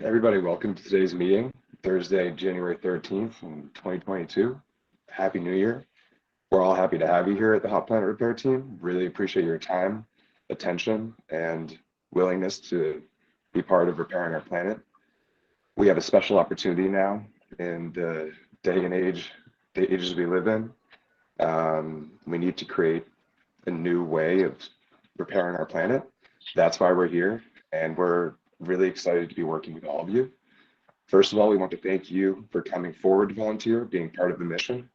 Everybody, welcome to today's meeting, Thursday, January 13th in 2022. Happy New Year. We're all happy to have you here at the Hot Planet Repair Team. Really appreciate your time, attention, and willingness to be part of repairing our planet. We have a special opportunity now in the day and age, the ages we live in. We need to create a new way of repairing our planet. That's why we're here, and we're really excited to be working with all of you. First of all, we want to thank you for coming forward to volunteer, being part of the mission.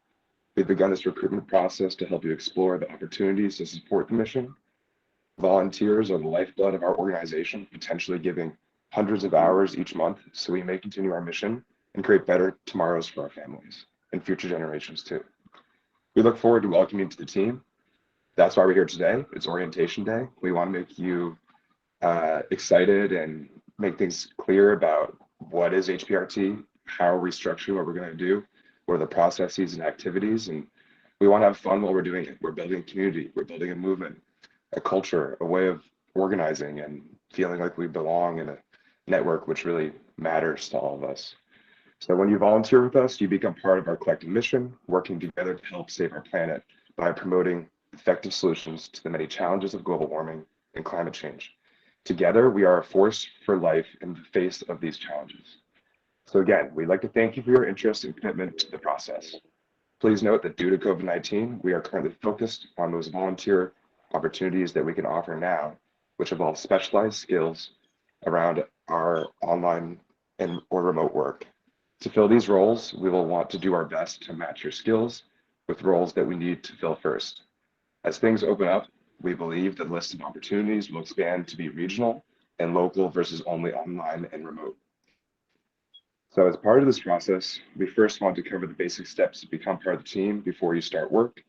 We've begun this recruitment process to help you explore the opportunities to support the mission. Volunteers are the lifeblood of our organization, potentially giving hundreds of hours each month so we may continue our mission and create better tomorrows for our families and future generations too. We look forward to welcoming you to the team. That's why we're here today. It's orientation day. We want to make you excited and make things clear about what is HPRT, how we're restructuring what we're going to do, what are the processes and activities, and we want to have fun while we're doing it. We're building a community, we're building a movement, a culture, a way of organizing and feeling like we belong in a network which really matters to all of us. So when you volunteer with us, you become part of our collective mission, working together to help save our planet by promoting effective solutions to the many challenges of global warming and climate change. Together, we are a force for life in the face of these challenges. So again, we'd like to thank you for your interest and commitment to the process. Please note that due to COVID-19, we are currently focused on those volunteer opportunities that we can offer now, which involve specialized skills around our online or remote work. To fill these roles, we will want to do our best to match your skills with roles that we need to fill first. As things open up, we believe the list of opportunities will expand to be regional and local versus only online and remote. So as part of this process, we first want to cover the basic steps to become part of the team before you start work.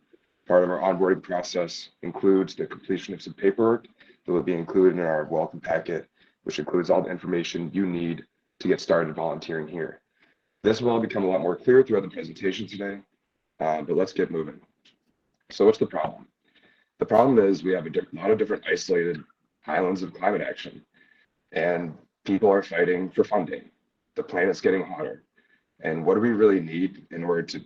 Part of our onboarding process includes the completion of some paperwork that will be included in our welcome packet, which includes all the information you need to get started volunteering here. This will all become a lot more clear throughout the presentation today, but let's get moving. So what's the problem? The problem is we have a lot of different isolated islands of climate action, and people are fighting for funding. The planet's getting hotter. And what do we really need in order to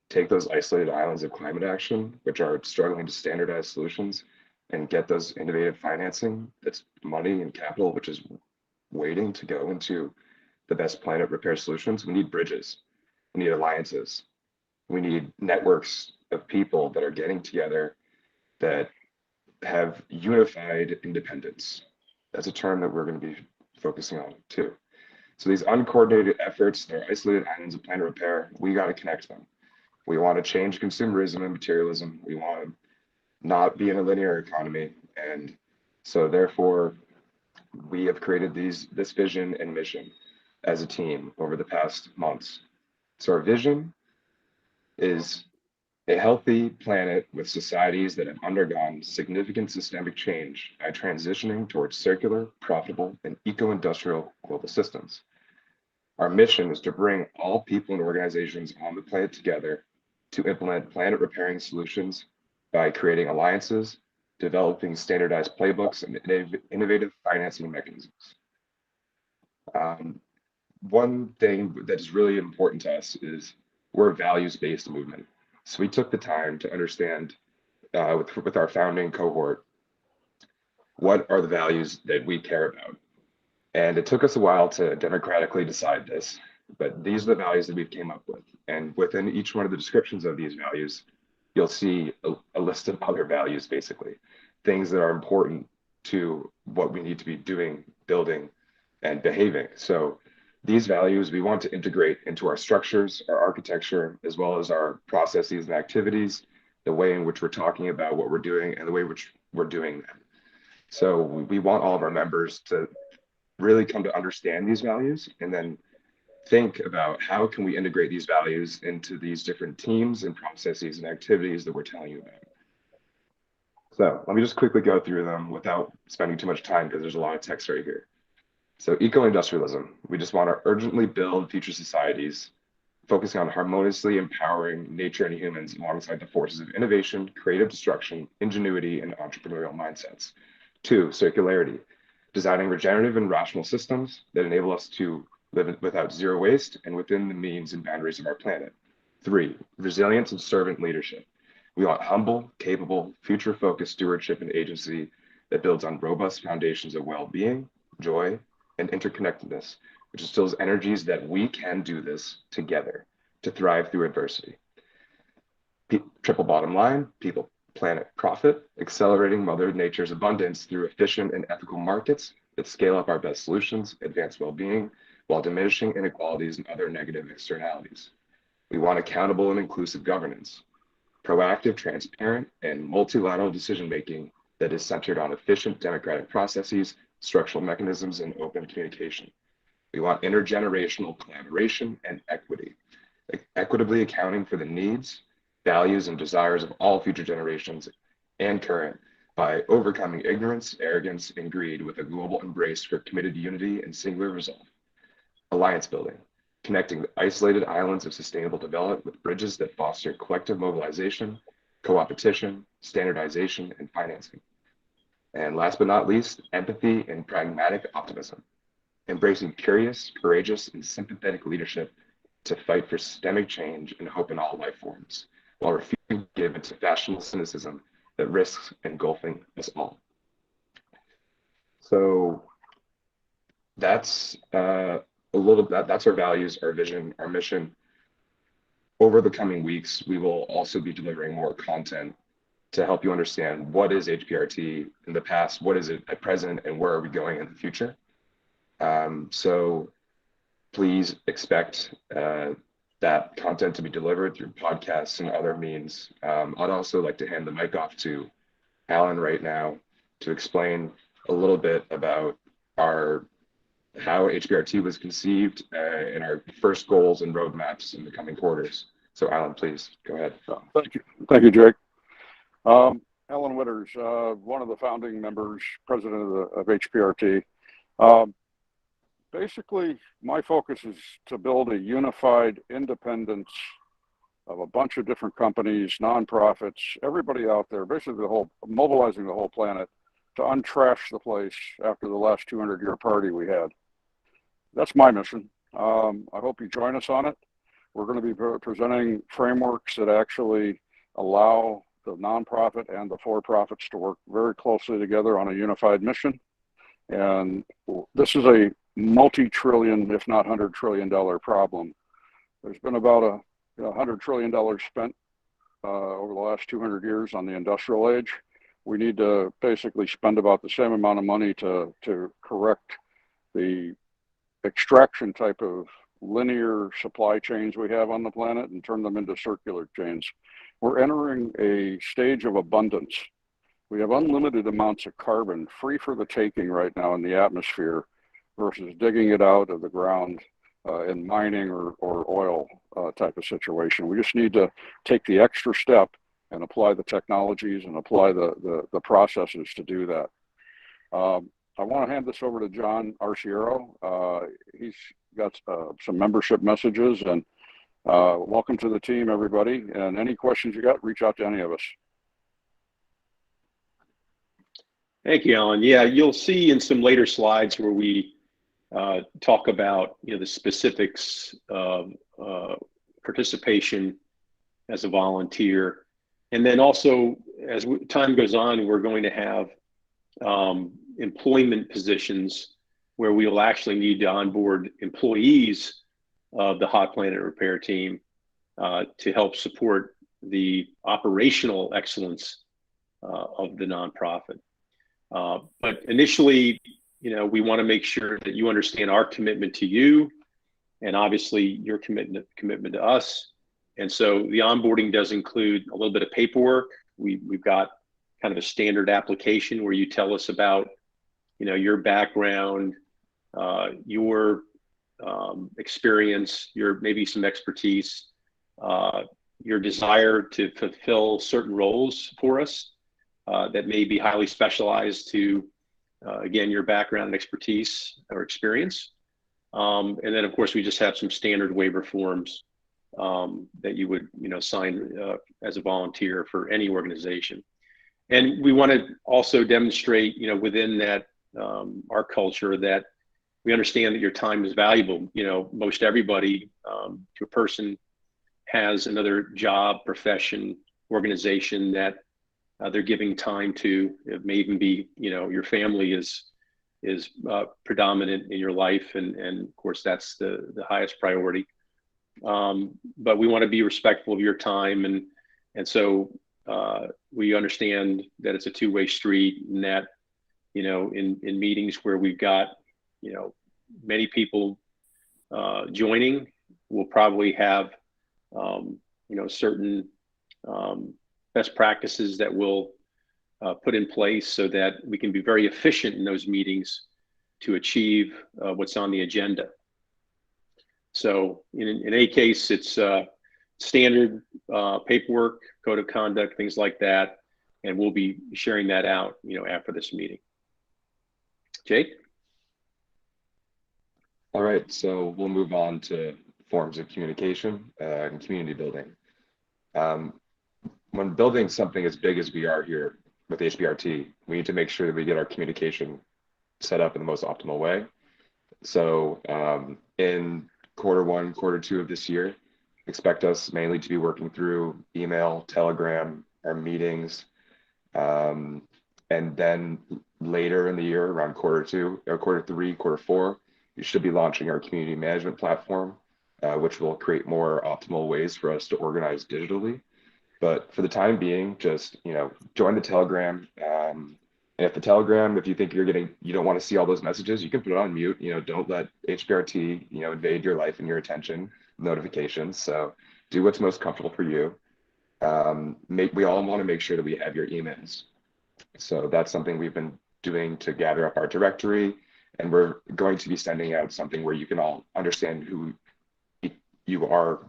take those isolated islands of climate action, which are struggling to standardize solutions, and get those innovative financing, that's money and capital, which is waiting to go into the best planet repair solutions? We need bridges. We need alliances. We need networks of people that are getting together that have unified independence. That's a term that we're going to be focusing on too. So these uncoordinated efforts, they're isolated islands of planet repair, we got to connect them. We want to change consumerism and materialism. We want to not be in a linear economy. And so therefore, we have created this vision and mission as a team over the past months. So our vision is a healthy planet with societies that have undergone significant systemic change by transitioning towards circular, profitable, and eco-industrial global systems. Our mission is to bring all people and organizations on the planet together to implement planet repairing solutions by creating alliances, developing standardized playbooks, and innovative financing mechanisms. One thing that is really important to us is we're a values-based movement. So we took the time to understand with our founding cohort, what are the values that we care about? And it took us a while to democratically decide this, but these are the values that we've came up with. And within each one of the descriptions of these values, you'll see a list of other values, basically, things that are important to what we need to be doing, building, and behaving. So these values we want to integrate into our structures, our architecture, as well as our processes and activities, the way in which we're talking about what we're doing and the way in which we're doing them. So we want all of our members to really come to understand these values and then think about how can we integrate these values into these different teams and processes and activities that we're telling you about. So let me just quickly go through them without spending too much time because there's a lot of text right here. So eco-industrialism, we just want to urgently build future societies, focusing on harmoniously empowering nature and humans alongside the forces of innovation, creative destruction, ingenuity, and entrepreneurial mindsets. 2, circularity. designing regenerative and rational systems that enable us to live without zero waste and within the means and boundaries of our planet. 3, resilience and servant leadership. We want humble, capable, future-focused stewardship and agency that builds on robust foundations of well-being, joy, and interconnectedness, which instills energies that we can do this together to thrive through adversity. Triple bottom line, people, planet, profit, accelerating Mother Nature's abundance through efficient and ethical markets that scale up our best solutions, advance well-being, while diminishing inequalities and other negative externalities. We want accountable and inclusive governance, proactive, transparent, and multilateral decision-making that is centered on efficient democratic processes, structural mechanisms, and open communication. We want intergenerational collaboration and equity, equitably accounting for the needs, values, and desires of all future generations and current by overcoming ignorance, arrogance, and greed with a global embrace for committed unity and singular resolve. Alliance building, connecting the isolated islands of sustainable development with bridges that foster collective mobilization, co-opetition, standardization, and financing. And last but not least, empathy and pragmatic optimism, embracing curious, courageous, and sympathetic leadership to fight for systemic change and hope in all life forms, while refusing to give into fashionable cynicism that risks engulfing us all. So that's that's our values, our vision, our mission. Over the coming weeks, we will also be delivering more content to help you understand what is HPRT in the past, what is it at present, and where are we going in the future. So please expect that content to be delivered through podcasts and other means. I'd also like to hand the mic off to Alan right now to explain a little bit about how HPRT was conceived and our first goals and roadmaps in the coming quarters. So Alan, please go ahead. Thank you, Jake. Alan Witters, one of the founding members, president of HPRT. Basically, my focus is to build a unified independence of a bunch of different companies, nonprofits, everybody out there, basically mobilizing the whole planet to untrash the place after the last 200-year party we had. That's my mission. I hope you join us on it. We're going to be presenting frameworks that actually allow the nonprofit and the for-profits to work very closely together on a unified mission. And this is a multi-trillion, if not $100 trillion problem. There's been about $100 trillion spent over the last 200 years on the industrial age. We need to basically spend about the same amount of money to correct the extraction type of linear supply chains we have on the planet and turn them into circular chains. We're entering a stage of abundance. We have unlimited amounts of carbon free for the taking right now in the atmosphere versus digging it out of the ground in mining or oil type of situation. We just need to take the extra step and apply the technologies and apply the processes to do that. I want to hand this over to John Arciero. He's got some membership messages, and welcome to the team, everybody. And any questions you got, reach out to any of us. Thank you, Alan. Yeah, you'll see in some later slides where we talk about the specifics of participation as a volunteer, and then also as time goes on, we're going to have employment positions where we will actually need to onboard employees of the Hot Planet Repair team to help support the operational excellence of the nonprofit. But initially, we want to make sure that you understand our commitment to you, and obviously your commitment to us. And so the onboarding does include a little bit of paperwork. We've got kind of a standard application where you tell us about, your background, your experience, your maybe some expertise, your desire to fulfill certain roles for us that may be highly specialized to, again, your background and expertise or experience. And then, of course, we just have some standard waiver forms that you would, sign as a volunteer for any organization. And we want to also demonstrate, within that our culture, that we understand that your time is valuable. You know, most everybody, to a person, has another job, profession, organization that they're giving time to. It may even be, you know, your family is predominant in your life, and of course that's the highest priority. But we want to be respectful of your time, and so we understand that it's a two-way street, and that, you know, in meetings where we've got, you know, many people joining, we'll probably have you know, certain best practices that we'll put in place so that we can be very efficient in those meetings to achieve what's on the agenda. So in any case, it's standard paperwork, code of conduct, things like that, and we'll be sharing that out, you know, after this meeting. Jake? All right, so we'll move on to forms of communication and community building. When building something as big as we are here with HPRT, we need to make sure that we get our communication set up in the most optimal way. So in Q1, Q2 of this year, expect us mainly to be working through email, Telegram, our meetings, and then later in the year, around Q2 or Q3, Q4, we should be launching our community management platform, which will create more optimal ways for us to organize digitally. But for the time being, just, you know, join the Telegram. And if the Telegram, if you think you don't want to see all those messages, you can put it on mute. You know, don't let HPRT, you know, invade your life and your attention, notifications. So do what's most comfortable for you. We all want to make sure that we have your emails. So that's something we've been doing to gather up our directory. And we're going to be sending out something where you can all understand who you are,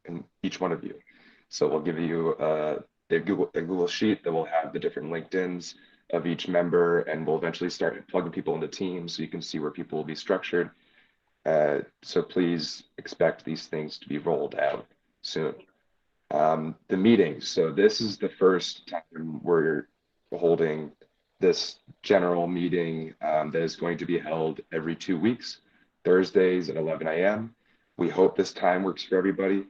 in each one of you. So we'll give you a Google Sheet that will have the different LinkedIns of each member, and we'll eventually start plugging people into teams so you can see where people will be structured. So please expect these things to be rolled out soon. The meetings. So this is the first time we're holding this general meeting that is going to be held every 2 weeks, Thursdays at 11 a.m. We hope this time works for everybody.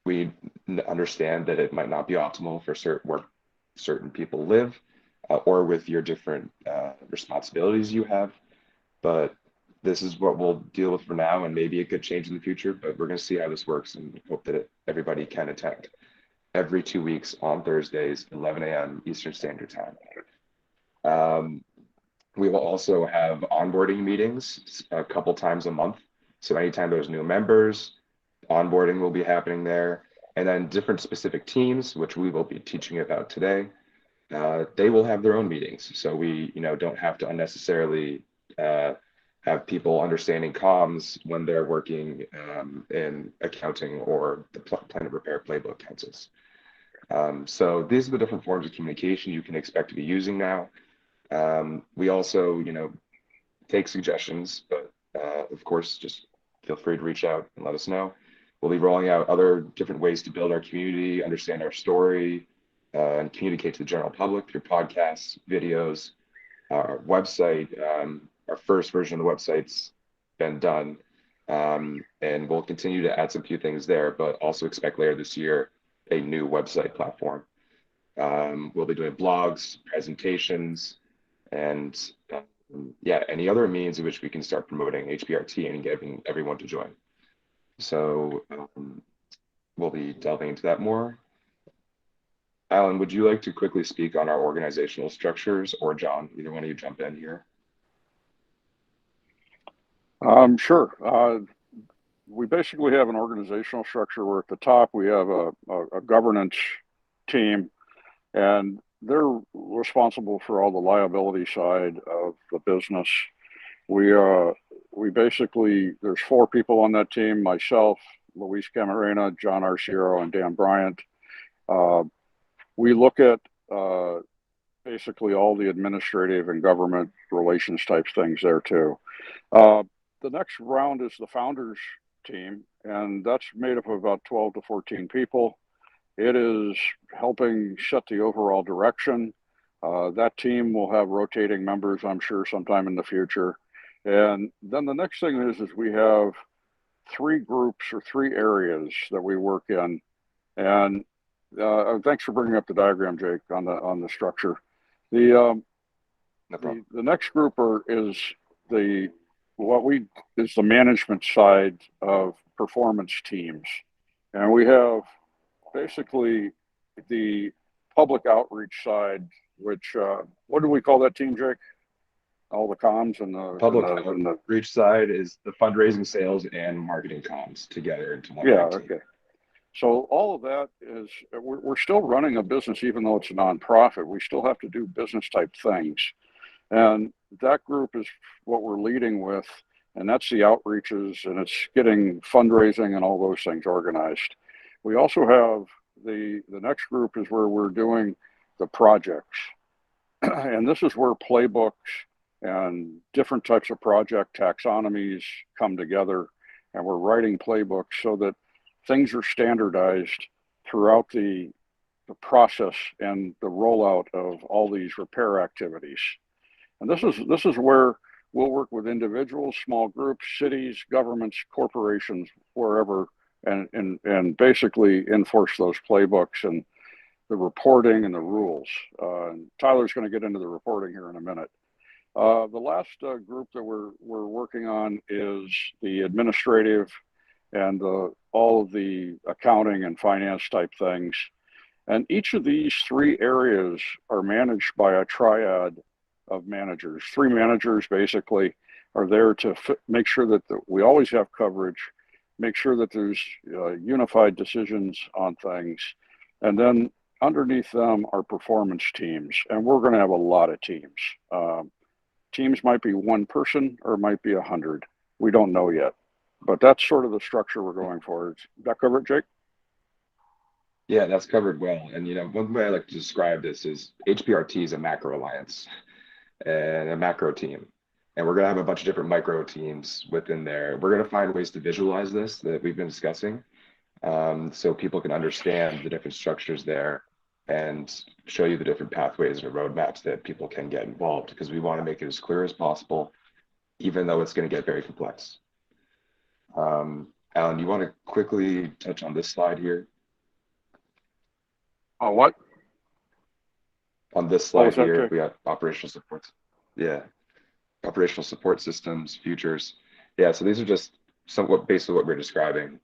We understand that it might not be optimal for where certain people live or with your different responsibilities you have, but this is what we'll deal with for now, and maybe it could change in the future, but we're going to see how this works and hope that everybody can attend every 2 weeks on Thursdays, 11 a.m. Eastern Standard Time. We will also have onboarding meetings a couple times a month. So anytime there's new members, onboarding will be happening there. And then different specific teams, which we will be teaching about today, they will have their own meetings. So we, you know, don't have to unnecessarily have people understanding comms when they're working in accounting or the plan of repair playbook councils. So these are the different forms of communication you can expect to be using now. We also, you know, take suggestions, but of course, just feel free to reach out and let us know. We'll be rolling out other different ways to build our community, understand our story, and communicate to the general public through podcasts, videos, our website. Our first version of the website's been done, and we'll continue to add some few things there, but also expect later this year a new website platform. We'll be doing blogs, presentations, and yeah, any other means in which we can start promoting HPRT and getting everyone to join. So we'll be delving into that more. Alan, would you like to quickly speak on our organizational structures, or John, either one of you jump in here? Sure. We basically have an organizational structure where at the top we have a governance team, and they're responsible for all the liability side of the business. We basically, there's 4 people on that team: myself, Luis Camarena, John Arciero, and Dan Bryant. We look at basically all the administrative and government relations type things there too. The next round is the founders team, and that's made up of about 12 to 14 people. It is helping set the overall direction. That team will have rotating members, I'm sure, sometime in the future. And then the next thing is we have three groups or three areas that we work in. And thanks for bringing up the diagram, Jake, on the structure. The No problem. the next group is the is the management side of performance teams, and we have basically the public outreach side, which what do we call that team, Jake? All the comms and Public and the outreach side is the fundraising, sales, and marketing comms together into one yeah, big team. okay. So all of that is we're still running a business, even though it's a nonprofit. We still have to do business type things, and that group is what we're leading with, and that's the outreaches, and it's getting fundraising and all those things organized. We also have the next group is where we're doing the projects, and this is where playbooks and different types of project taxonomies come together, and we're writing playbooks so that things are standardized throughout the process and the rollout of all these repair activities. And this is where we'll work with individuals, small groups, cities, governments, corporations, wherever, and basically enforce those playbooks and the reporting and the rules. And Tyler's going to get into the reporting here in a minute. The last group that we're working on is the administrative and all of the accounting and finance type things. And each of these three areas are managed by a triad of managers. Three managers basically are there to make sure that we always have coverage, make sure that there's unified decisions on things. And then underneath them are performance teams. And we're going to have a lot of teams. Teams might be one person or it might be 100. We don't know yet. But that's sort of the structure we're going for. Does that cover it, Jake? Yeah, that's covered well. And one way I like to describe this is HPRT is a macro alliance and a macro team. And we're going to have a bunch of different micro teams within there. We're going to find ways to visualize this that we've been discussing, so people can understand the different structures there and show you the different pathways or roadmaps that people can get involved, because we want to make it as clear as possible, even though it's going to get very complex. Alan, you want to quickly touch on this slide here? Oh, what? On this slide that, here, Jake? we got operational supports. Yeah, operational support systems, futures. Yeah, so these are just somewhat basically what we're describing.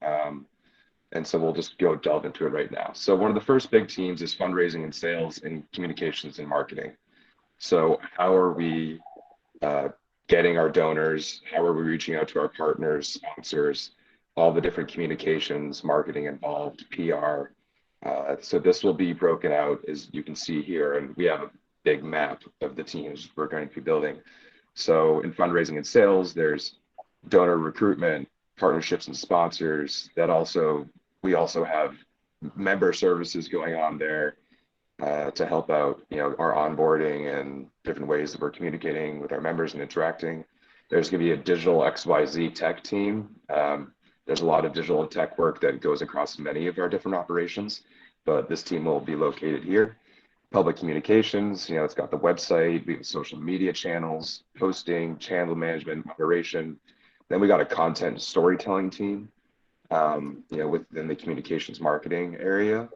And so we'll just go delve into it right now. So one of the first big teams is fundraising and sales and communications and marketing. So how are we getting our donors? How are we reaching out to our partners, sponsors, all the different communications, marketing involved, PR. So this will be broken out as you can see here, and we have a big map of the teams we're going to be building. So in fundraising and sales, there's donor recruitment, partnerships and sponsors. We also have member services going on there to help out, our onboarding and different ways that we're communicating with our members and interacting. There's going to be a digital XYZ tech team. There's a lot of digital and tech work that goes across many of our different operations, but this team will be located here. Public communications, it's got the website, we have social media channels, posting, channel management, moderation. Then we got a content storytelling team, within the communications marketing area.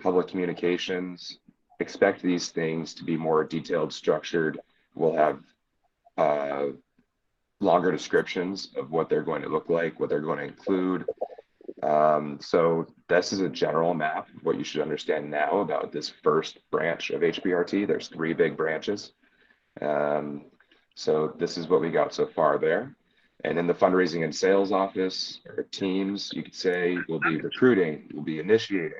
Public communications, expect these things to be more detailed, structured. We'll have longer descriptions of what they're going to look like, what they're going to include. So this is a general map of what you should understand now about this first branch of HPRT. There's 3 big branches. So this is what we got so far there. And in the fundraising and sales office, or teams, you could say, we'll be recruiting, we'll be initiating,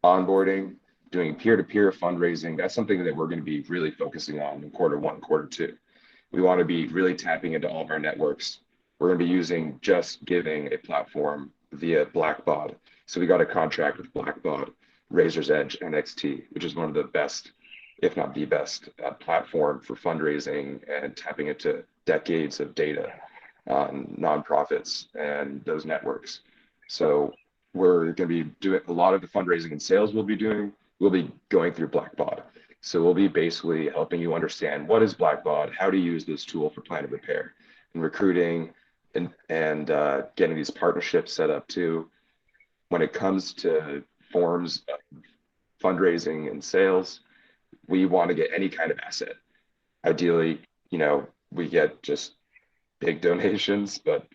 onboarding, doing peer-to-peer fundraising. That's something that we're going to be really focusing on in Q1, Q2. We want to be really tapping into all of our networks. We're going to be using Just Giving, a platform via Blackbaud. So we got a contract with Blackbaud, Razor's Edge NXT, which is one of the best, if not the best, platform for fundraising and tapping into decades of data on nonprofits and those networks. So we're going to be doing a lot of the fundraising and sales we'll be going through Blackbaud. So we'll be basically helping you understand what is Blackbaud, how to use this tool for plan of repair, and recruiting and getting these partnerships set up too. When it comes to forms of fundraising and sales, we want to get any kind of asset. Ideally, we get just big donations, but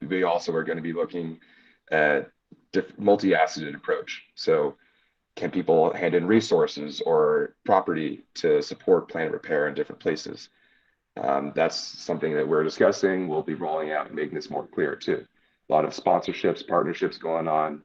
we also are going to be looking at multi-asseted approach. So can people hand in resources or property to support plant repair in different places? That's something that we're discussing. We'll be rolling out and making this more clear too. A lot of sponsorships, partnerships going on.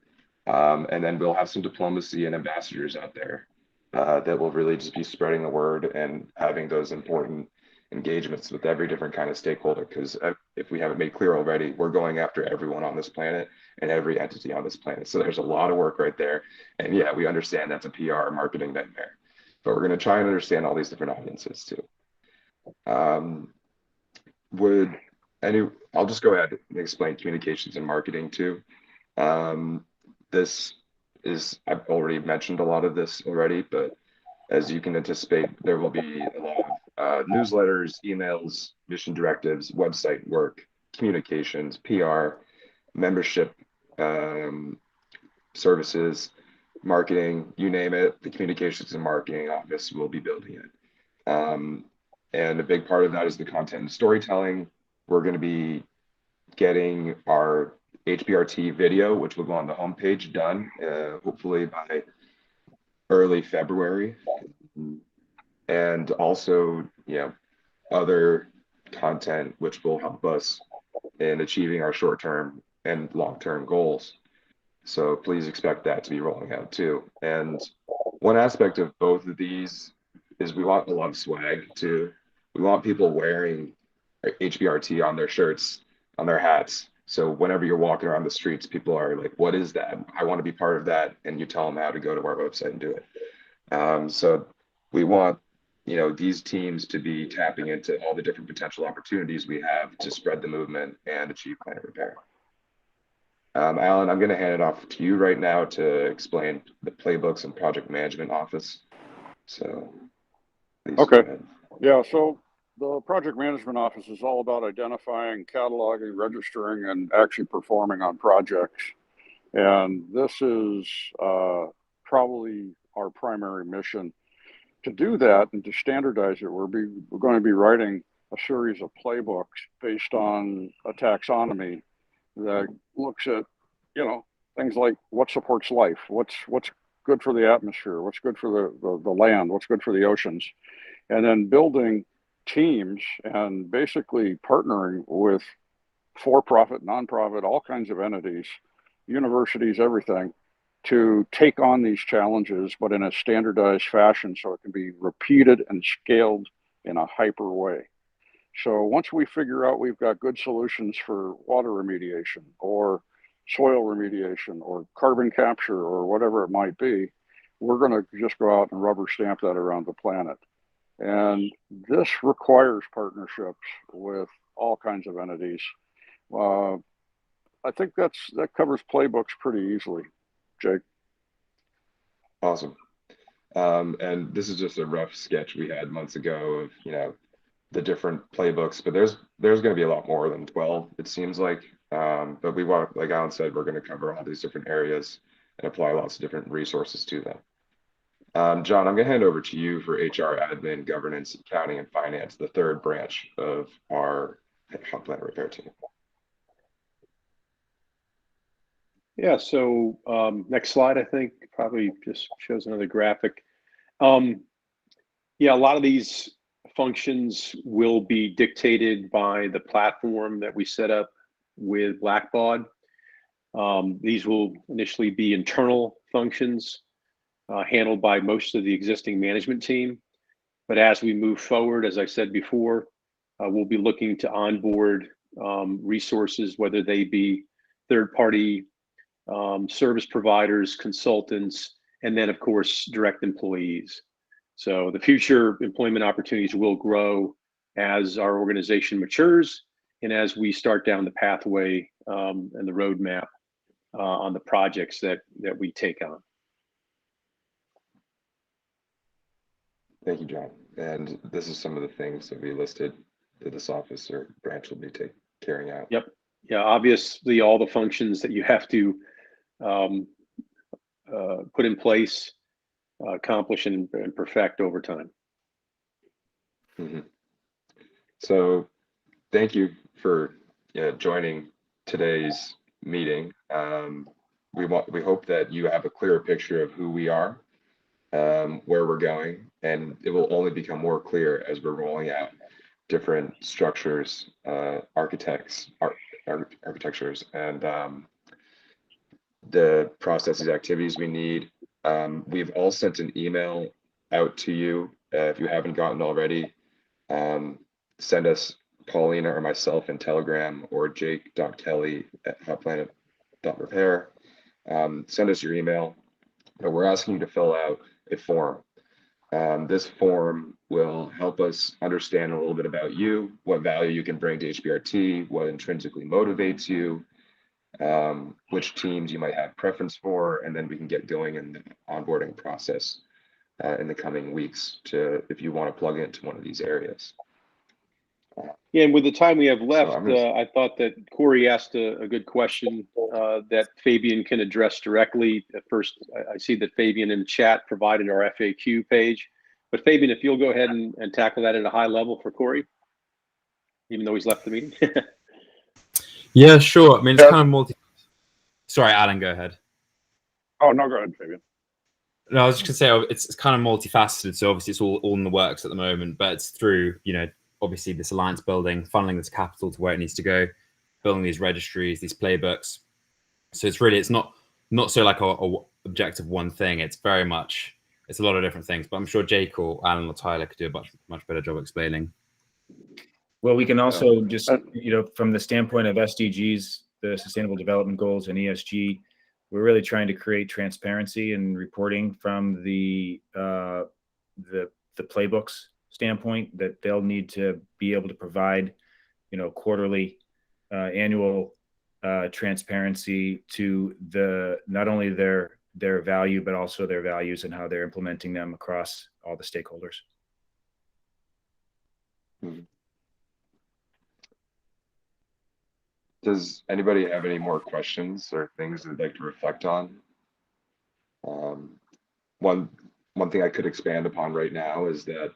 And then we'll have some diplomacy and ambassadors out there that will really just be spreading the word and having those important engagements with every different kind of stakeholder. Because if we haven't made clear already, we're going after everyone on this planet and every entity on this planet. So there's a lot of work right there. And yeah, we understand that's a PR marketing nightmare, but we're going to try and understand all these different audiences too. Would any, I'll just go ahead and explain communications and marketing too. This is, I've already mentioned a lot of this already, but as you can anticipate, there will be a lot of newsletters, emails, mission directives, website work, communications, PR, membership services, marketing, you name it, the communications and marketing office will be building it. And a big part of that is the content and storytelling. We're going to be getting our HPRT video, which will go on the homepage, done hopefully by early February. And also, other content which will help us in achieving our short-term and long-term goals. So please expect that to be rolling out too. And one aspect of both of these is we want a lot of swag too. We want people wearing HPRT on their shirts, on their hats. So whenever you're walking around the streets, people are like, what is that? I want to be part of that. And you tell them how to go to our website and do it. So we want, these teams to be tapping into all the different potential opportunities we have to spread the movement and achieve planet repair. Alan, I'm going to hand it off to you right now to explain the playbooks and project management office. So please go ahead. Yeah, so the project management office is all about identifying, cataloging, registering, and actually performing on projects. And this is probably our primary mission. To do that and to standardize it, we're going to be writing a series of playbooks based on a taxonomy that looks at, things like what supports life, what's good for the atmosphere, what's good for the land, what's good for the oceans, and then building teams and basically partnering with for-profit, nonprofit, all kinds of entities, universities, everything, to take on these challenges, but in a standardized fashion so it can be repeated and scaled in a hyper way. So once we figure out we've got good solutions for water remediation or soil remediation or carbon capture or whatever it might be, we're going to just go out and rubber stamp that around the planet. And this requires partnerships with all kinds of entities. I think that covers playbooks pretty easily, Jake. Awesome. And this is just a rough sketch we had months ago of, the different playbooks, but there's going to be a lot more than 12, it seems like. But we want, like Alan said, we're going to cover all these different areas and apply lots of different resources to them. John, I'm going to hand over to you for HR, admin, governance, accounting, and finance, the third branch of our hot plant repair team. Yeah, so next slide, I think, probably just shows another graphic. Yeah, a lot of these functions will be dictated by the platform that we set up with Blackbaud. These will initially be internal functions handled by most of the existing management team. But as we move forward, as I said before, we'll be looking to onboard resources, whether they be third-party service providers, consultants, and then, of course, direct employees. So the future employment opportunities will grow as our organization matures and as we start down the pathway and the roadmap on the projects that we take on. Thank you, John. And this is some of the things that we listed that this office or branch will be carrying out. Yep. Yeah. Obviously, all the functions that you have to um, put in place, accomplish, and perfect over time. Mhm. So thank you for joining today's meeting. We hope that you have a clearer picture of who we are, where we're going, and it will only become more clear as we're rolling out different structures, architectures, and the processes, activities we need. We've all sent an email out to you. If you haven't gotten already, um, send us, Paulina or myself, in Telegram, or Jake.Kelly at hotplanet.repair. Send us your email, but we're asking you to fill out a form. This form will help us understand a little bit about you, what value you can bring to HPRT, what intrinsically motivates you, which teams you might have preference for, and then we can get going in the onboarding process in the coming weeks to, if you want to plug into one of these areas. Yeah, and with the time we have left, So I thought that Corey asked a good question that Fabian can address directly. At first, I see that Fabian in the chat provided our FAQ page. But Fabian, if you'll go ahead and tackle that at a high level for Corey, even though he's left the meeting. Yeah, sure. I mean, it's kind of multi. Sorry, Alan, go ahead. Oh, no, go ahead, Fabian. No, I was just gonna say it's kind of multifaceted. So obviously it's all in the works at the moment, but it's through obviously this alliance building, funneling this capital to where it needs to go, building these registries, these playbooks. So it's not so like a objective one thing. It's very much it's a lot of different things. But I'm sure Jake or Alan or Tyler could do a much better job explaining. Well, we can also just from the standpoint of SDGs, the Sustainable Development Goals, and ESG. We're really trying to create transparency and reporting from the playbooks standpoint, that they'll need to be able to provide, quarterly, annual transparency to not only their value, but also their values and how they're implementing them across all the stakeholders. Mm-hmm. Does anybody have any more questions or things they'd like to reflect on? One thing I could expand upon right now is that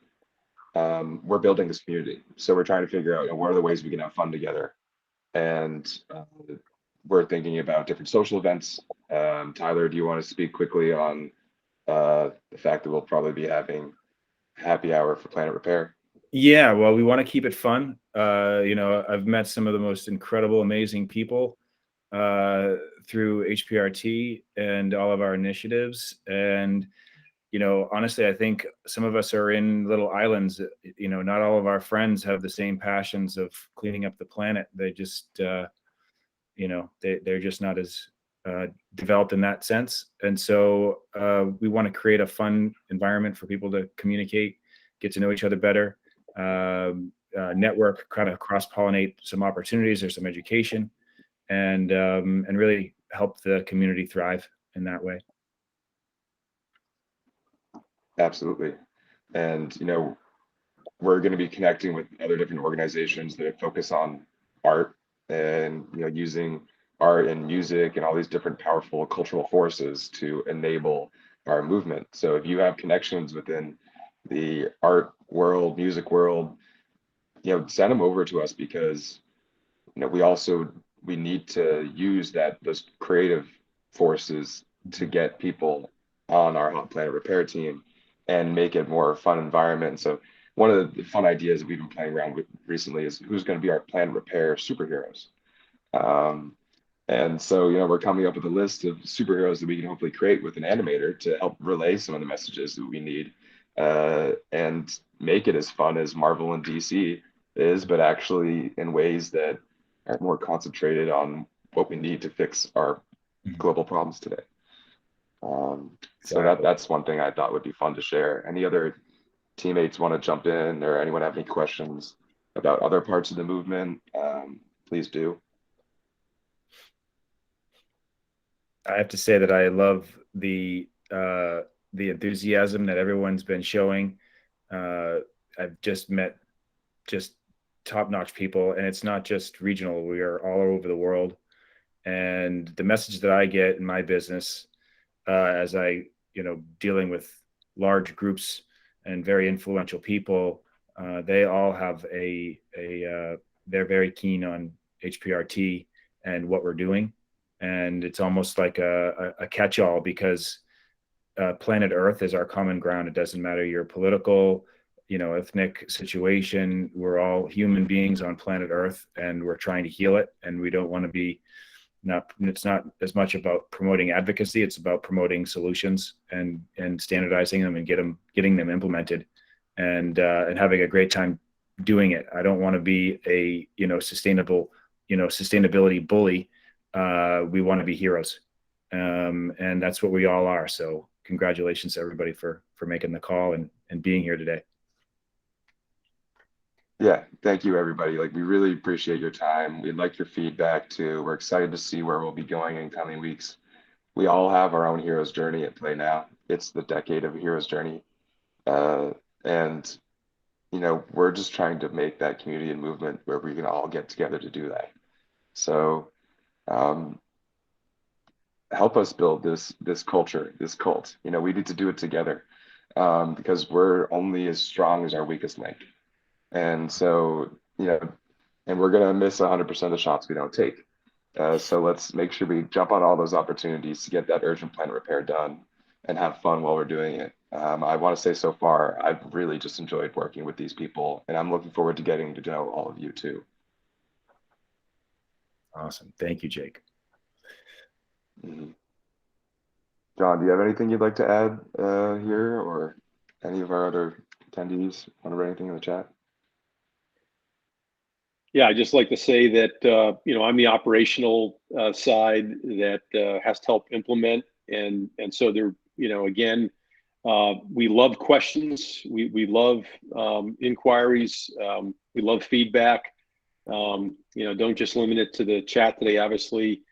we're building this community. So we're trying to figure out what are the ways we can have fun together. And we're thinking about different social events. Tyler, do you want to speak quickly on the fact that we'll probably be having happy hour for Planet Repair? Yeah, well, we want to keep it fun. I've met some of the most incredible, amazing people through HPRT and all of our initiatives. And, honestly, I think some of us are in little islands. Not all of our friends have the same passions of cleaning up the planet. They just, they're just not as developed in that sense. And so we want to create a fun environment for people to communicate, get to know each other better. Network, kind of cross-pollinate some opportunities or some education, and really help the community thrive in that way. Absolutely. And we're going to be connecting with other different organizations that focus on art and using art and music and all these different powerful cultural forces to enable our movement. So if you have connections within the art world, music world, send them over to us, because we need to use those creative forces to get people on our Hot Planet Repair team and make it more fun environment. So one of the fun ideas we've been playing around with recently is who's going to be our Planet Repair superheroes. And so, we're coming up with a list of superheroes that we can hopefully create with an animator to help relay some of the messages that we need, and make it as fun as Marvel and DC is, but actually in ways that are more concentrated on what we need to fix our global problems today. So that's one thing I thought would be fun to share. Any other teammates want to jump in, or anyone have any questions about other parts of the movement? Please do. I have to say that I love the enthusiasm that everyone's been showing I've just met just top-notch people, and it's not just regional. We are all over the world. And the message that I get in my business, as I, dealing with large groups and very influential people, they all have they're very keen on HPRT and what we're doing. And it's almost like a catch-all, because planet Earth is our common ground. It doesn't matter your political, ethnic situation. We're all human beings on planet Earth, and we're trying to heal it. And we don't want to be it's not as much about promoting advocacy. It's about promoting solutions and standardizing them and getting them implemented, and having a great time doing it. I don't want to be a sustainability bully. We want to be heroes, and that's what we all are. So congratulations to everybody for making the call and being here today. Yeah, thank you, everybody. Like, we really appreciate your time. We'd like your feedback too. We're excited to see where we'll be going in coming weeks. We all have our own hero's journey at play now. It's the decade of a hero's journey. And, we're just trying to make that community and movement where we can all get together to do that. So help us build this culture, this cult. We need to do it together, because we're only as strong as our weakest link. And so, and we're going to miss 100% of the shots we don't take. So let's make sure we jump on all those opportunities to get that urgent plan repair done and have fun while we're doing it. I want to say, so far, I've really just enjoyed working with these people, and I'm looking forward to getting to know all of you too. Awesome. Thank you, Jake. Mm-hmm. John, do you have anything you'd like to add here, or any of our other attendees want to write anything in the chat? Yeah, I'd just like to say that, I'm the operational side that has to help implement. And so there, again, we love questions. We love inquiries. We love feedback. Don't just limit it to the chat today, obviously.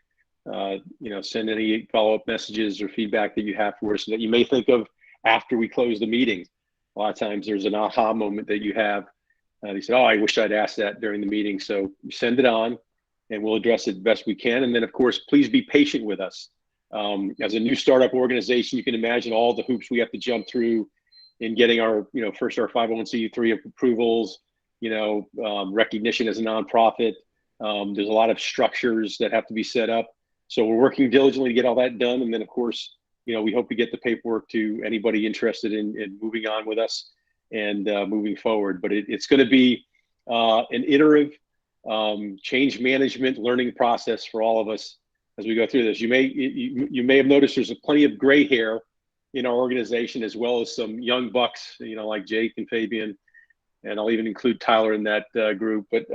Send any follow-up messages or feedback that you have for us that you may think of after we close the meeting. A lot of times there's an aha moment that you have. They said, "Oh, I wish I'd asked that during the meeting." So send it on, and we'll address it the best we can. And then, of course, please be patient with us. As a new startup organization, you can imagine all the hoops we have to jump through in getting our, first our 501c3 approvals, recognition as a nonprofit. There's a lot of structures that have to be set up. So we're working diligently to get all that done. And then, of course, we hope to get the paperwork to anybody interested in moving on with us and moving forward. But it's going to be an iterative change management learning process for all of us as we go through this. You may have noticed there's plenty of gray hair in our organization, as well as some young bucks, like Jake and Fabian, and I'll even include Tyler in that group. But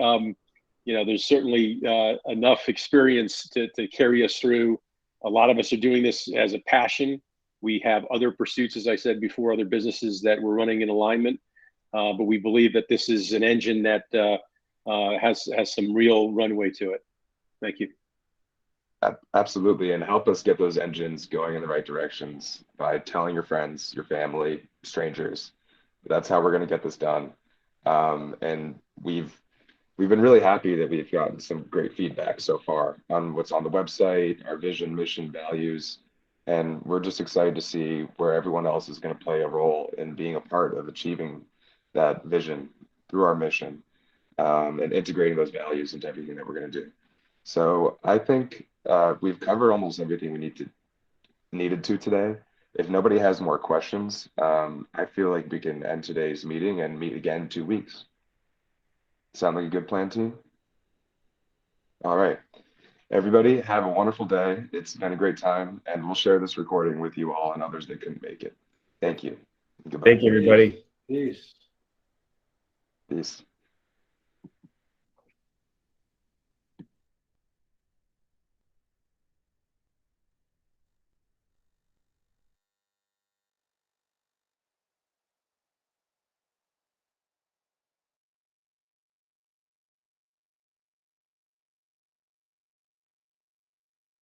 there's certainly enough experience to carry us through. A lot of us are doing this as a passion. We have other pursuits, as I said before, other businesses that we're running in alignment. But we believe that this is an engine that has some real runway to it. Thank you. Absolutely. And help us get those engines going in the right directions by telling your friends, your family, strangers. That's how we're going to get this done. And we've been really happy that we've gotten some great feedback so far on what's on the website, our vision, mission, values. And we're just excited to see where everyone else is going to play a role in being a part of achieving that vision through our mission, and integrating those values into everything that we're going to do. So I think we've covered almost everything we needed to today. If nobody has more questions, I feel like we can end today's meeting and meet again in 2 weeks. Sound like a good plan, team? All right. Everybody, have a wonderful day. It's been a great time, and we'll share this recording with you all and others that couldn't make it. Thank you. Goodbye. Thank you, everybody. Peace. Peace.